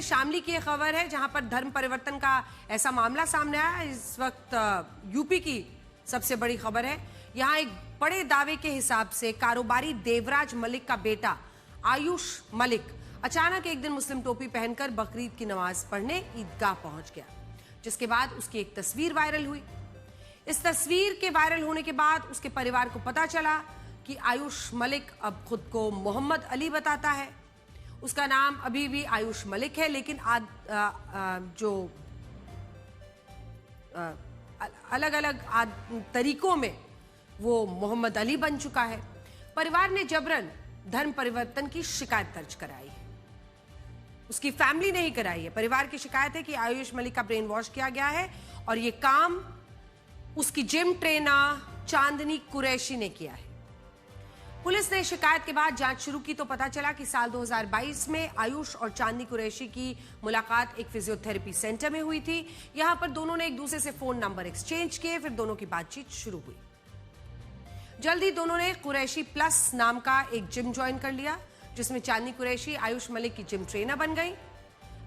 शामली की एक खबर है जहां पर धर्म परिवर्तन का ऐसा मामला सामने आया। इस वक्त यूपी की सबसे बड़ी खबर है। यहां एक बड़े दावे के हिसाब से कारोबारी देवराज मलिक का बेटा आयुष मलिक अचानक एक दिन मुस्लिम टोपी पहनकर बकरीद की नमाज पढ़ने ईदगाह पहुंच गया, जिसके बाद उसकी एक तस्वीर वायरल हुई। इस तस्वीर के वायरल होने के बाद उसके परिवार को पता चला कि आयुष मलिक अब खुद को मोहम्मद अली बताता है। उसका नाम अभी भी आयुष मलिक है, लेकिन अलग अलग तरीकों में वो मोहम्मद अली बन चुका है। परिवार ने जबरन धर्म परिवर्तन की शिकायत दर्ज कराई है। उसकी फैमिली ने ही कराई है। परिवार की शिकायत है कि आयुष मलिक का ब्रेन वॉश किया गया है और ये काम उसकी जिम ट्रेनर चांदनी कुरैशी ने किया है। पुलिस ने शिकायत के बाद जांच शुरू की तो पता चला कि साल 2022 में आयुष और चांदनी कुरैशी की मुलाकात एक फिजियोथेरेपी सेंटर में हुई थी। यहां पर दोनों ने एक दूसरे से फोन नंबर एक्सचेंज किए, फिर दोनों की बातचीत शुरू हुई। जल्द ही दोनों ने कुरैशी प्लस नाम का एक जिम ज्वाइन कर लिया, जिसमें चांदनी कुरैशी आयुष मलिक की जिम ट्रेनर बन गई।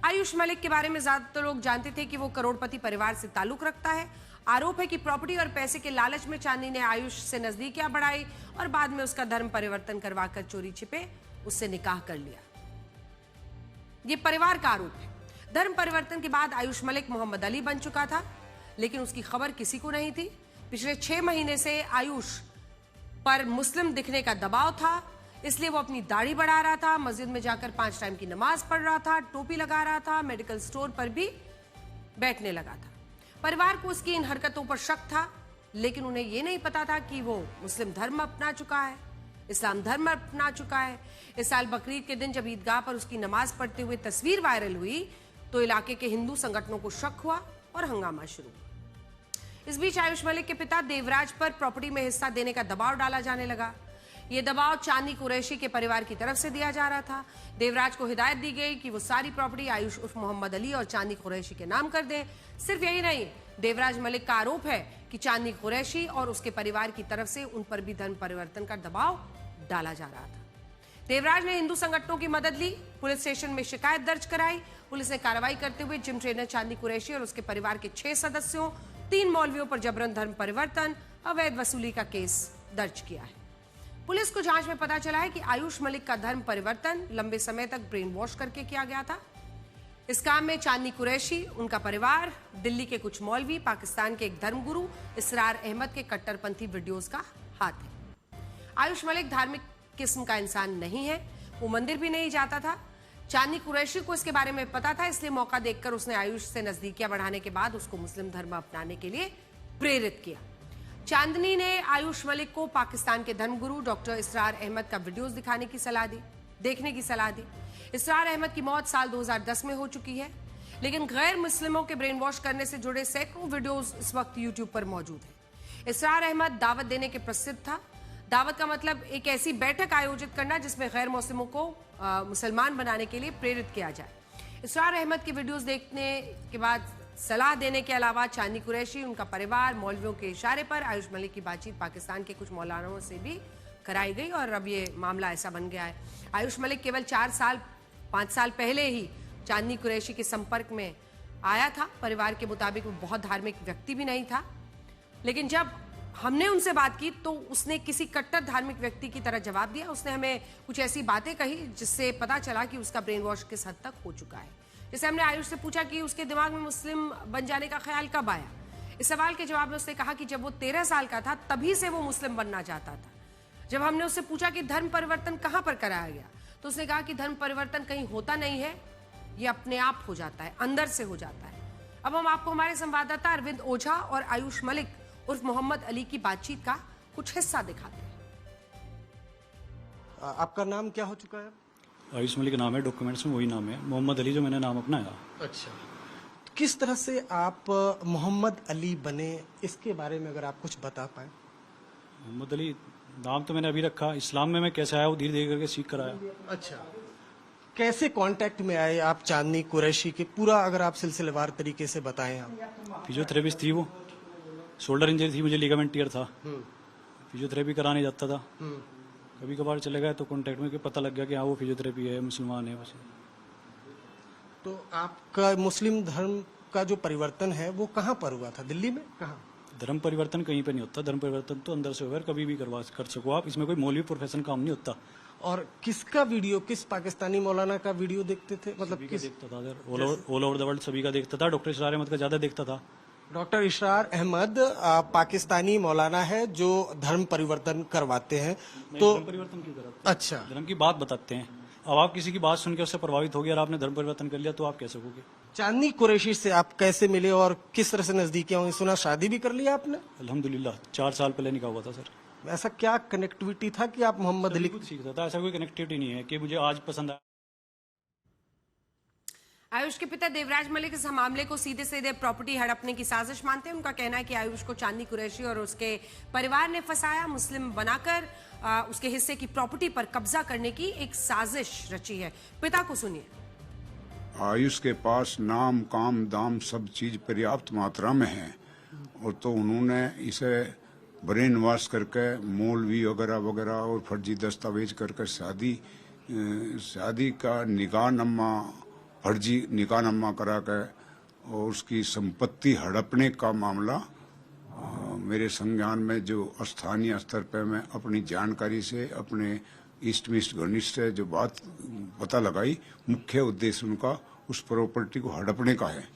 आयुष मलिक के बारे में ज्यादातर लोग जानते थे कि वो करोड़पति परिवार से ताल्लुक रखता है। आरोप है कि प्रॉपर्टी और पैसे के लालच में चांदनी ने आयुष से नजदीकियां बढ़ाई और बाद में उसका धर्म परिवर्तन करवाकर चोरी छिपे उससे निकाह कर लिया। ये परिवार का आरोप है। धर्म परिवर्तन के बाद आयुष मलिक मोहम्मद अली बन चुका था, लेकिन उसकी खबर किसी को नहीं थी। पिछले 6 महीने से आयुष पर मुस्लिम दिखने का दबाव था, इसलिए वो अपनी दाढ़ी बढ़ा रहा था, मस्जिद में जाकर 5 टाइम की नमाज पढ़ रहा था, टोपी लगा रहा था, मेडिकल स्टोर पर भी बैठने लगा था। परिवार को उसकी इन हरकतों पर शक था, लेकिन उन्हें यह नहीं पता था कि वो मुस्लिम धर्म अपना चुका है, इस्लाम धर्म अपना चुका है। इस साल बकरीद के दिन जब ईदगाह पर उसकी नमाज पढ़ते हुए तस्वीर वायरल हुई तो इलाके के हिंदू संगठनों को शक हुआ और हंगामा शुरू हुआ। इस बीच आयुष मलिक के पिता देवराज पर प्रॉपर्टी में हिस्सा देने का दबाव डाला जाने लगा। यह दबाव चांदनी कुरैशी के परिवार की तरफ से दिया जा रहा था। देवराज को हिदायत दी गई कि वो सारी प्रॉपर्टी आयुष उर्फ मोहम्मद अली और चांदनी कुरैशी के नाम कर दें। सिर्फ यही नहीं, देवराज मलिक का आरोप है कि चांदनी कुरैशी और उसके परिवार की तरफ से उन पर भी धर्म परिवर्तन का दबाव डाला जा रहा था। देवराज ने हिंदू संगठनों की मदद ली, पुलिस स्टेशन में शिकायत दर्ज कराई। पुलिस ने कार्रवाई करते हुए जिम ट्रेनर चांदनी कुरैशी और उसके परिवार के 6 सदस्यों, 3 मौलवियों पर जबरन धर्म परिवर्तन, अवैध वसूली का केस दर्ज किया है। पुलिस को जांच में पता चला है कि आयुष मलिक का धर्म परिवर्तन लंबे समय तक ब्रेन वॉश करके किया गया था। इस काम में चांदनी कुरैशी, उनका परिवार, दिल्ली के कुछ मौलवी, पाकिस्तान के एक धर्मगुरु इसरार अहमद के कट्टरपंथी वीडियोस का हाथ है। आयुष मलिक धार्मिक किस्म का इंसान नहीं है, वो मंदिर भी नहीं जाता था। चांदनी कुरैशी को इसके बारे में पता था, इसलिए मौका देखकर उसने आयुष से नजदीकियां बढ़ाने के बाद उसको मुस्लिम धर्म अपनाने के लिए प्रेरित किया। चांदनी ने आयुष मलिक को पाकिस्तान के धर्मगुरु डॉक्टर इसरार अहमद का वीडियोस देखने की सलाह दी। इसरार अहमद की मौत साल 2010 में हो चुकी है, लेकिन गैर मुस्लिमों के ब्रेन वॉश करने से जुड़े सैकड़ों वीडियोस इस वक्त यूट्यूब पर मौजूद हैं। इसरार अहमद दावत देने के प्रसिद्ध था। दावत का मतलब एक ऐसी बैठक आयोजित करना जिसमें गैर मुस्लिमों को मुसलमान बनाने के लिए प्रेरित किया जाए। इसरार अहमद की वीडियोस देखने के बाद सलाह देने के अलावा चांदनी कुरैशी, उनका परिवार, मौलवियों के इशारे पर आयुष मलिक की बातचीत पाकिस्तान के कुछ मौलानाओं से भी कराई गई और अब ये मामला ऐसा बन गया है। आयुष मलिक केवल 5 साल पहले ही चांदनी कुरैशी के संपर्क में आया था। परिवार के मुताबिक वो बहुत धार्मिक व्यक्ति भी नहीं था, लेकिन जब हमने उनसे बात की तो उसने किसी कट्टर धार्मिक व्यक्ति की तरह जवाब दिया। उसने हमें कुछ ऐसी बातें कही जिससे पता चला कि उसका ब्रेन वॉश किस हद तक हो चुका है। जैसे हमने आयुष से पूछा कि उसके दिमाग में मुस्लिम बन जाने का ख्याल कब आया। इस सवाल के जवाब में उसने कहा कि जब वो 13 साल का था तभी से वो मुस्लिम बनना चाहता था। जब हमने उससे पूछा कि धर्म परिवर्तन कहां पर कराया गया तो उसने कहा कि धर्म परिवर्तन कहीं होता नहीं है, ये अपने आप हो जाता है, अंदर से हो जाता है। अब हम आपको हमारे संवाददाता अरविंद ओझा और आयुष मलिक उर्फ मोहम्मद अली की बातचीत का कुछ हिस्सा दिखाते हैं। आपका नाम क्या हो चुका है? आयुष मलिक नाम है, डॉक्यूमेंट्स में वही नाम है, मोहम्मद अली जो मैंने नाम अपनाया। अच्छा, किस तरह से आप मोहम्मद अली बने, इसके बारे में अगर आप कुछ बता पाए। मोहम्मद अली नाम तो मैंने अभी रखा, इस्लाम में मैं कैसे आया वो धीरे धीरे करके सीख कर आया। अच्छा, कैसे कांटेक्ट में आए आप चांदनी कुरैशी के, पूरा अगर आप सिलसिलेवार तरीके से बताएं। आप फिजियोथेरेपिस्ट थी, वो शोल्डर इंजरी थी, मुझे लिगामेंट टीयर था, फिजियोथेरेपी कराने जाता था। कभी कभार चले गए तो कांटेक्ट में पता लग गया कि हाँ वो फिजियोथेरेपी है, मुसलमान है। बस तो आपका मुस्लिम धर्म का जो परिवर्तन है वो कहाँ पर हुआ था? दिल्ली में? कहाँ? धर्म परिवर्तन कहीं पे नहीं होता। धर्म परिवर्तन तो अंदर से होगा, कभी भी कर सको आप। इसमें कोई मौलवी प्रोफेशन काम नहीं होता। और किसका वीडियो, किस पाकिस्तानी मौलाना का वीडियो देखते थे? मतलब सभी का किस? देखता था sir, all over the world सभी का देखता था। डॉक्टर इशरार अहमद का ज्यादा देखता था। डॉक्टर इशरार अहमद पाकिस्तानी मौलाना है जो धर्म परिवर्तन करवाते हैं। तो धर्म परिवर्तन क्यों करा? अच्छा, धर्म की बात बताते हैं। अब आप किसी की बात सुन के उससे प्रभावित हो गया और आपने धर्म परिवर्तन कर लिया तो आप कैसे सकोगे? चांदनी कुरैशी से आप कैसे मिले और किस तरह से नजदीकी होंगे? सुना शादी भी कर लिया आपने? अल्हम्दुलिल्लाह 4 साल पहले निकाह हुआ था सर। ऐसा क्या कनेक्टिविटी था कि आप मोहम्मद अली? कुछ सीखता था, ऐसा कोई कनेक्टिविटी नहीं है कि मुझे आज पसंद आया। आयुष के पिता देवराज मलिक इस मामले को सीधे सीधे प्रॉपर्टी हड़पने की साजिश मानते हैं। उनका कहना है कि आयुष को चांदनी कुरैशी और उसके परिवार ने फंसाया, मुस्लिम बनाकर उसके हिस्से की प्रॉपर्टी पर कब्जा करने की एक साजिश रची है। पिता को सुनिए। आयुष के पास नाम, काम, दाम सब चीज पर्याप्त मात्रा में है और तो उन्होंने इसे ब्रेन वॉश करके मौलवी वगैरह वगैरह और फर्जी दस्तावेज करके शादी का निकाहनामा, फर्जी निकाहनामा करा के और उसकी संपत्ति हड़पने का मामला मेरे संज्ञान में जो स्थानीय स्तर पर मैं अपनी जानकारी से, अपने ईस्ट वेस्ट घनिष्ठ से जो बात पता लगाई, मुख्य उद्देश्य उनका उस प्रॉपर्टी को हड़पने का है।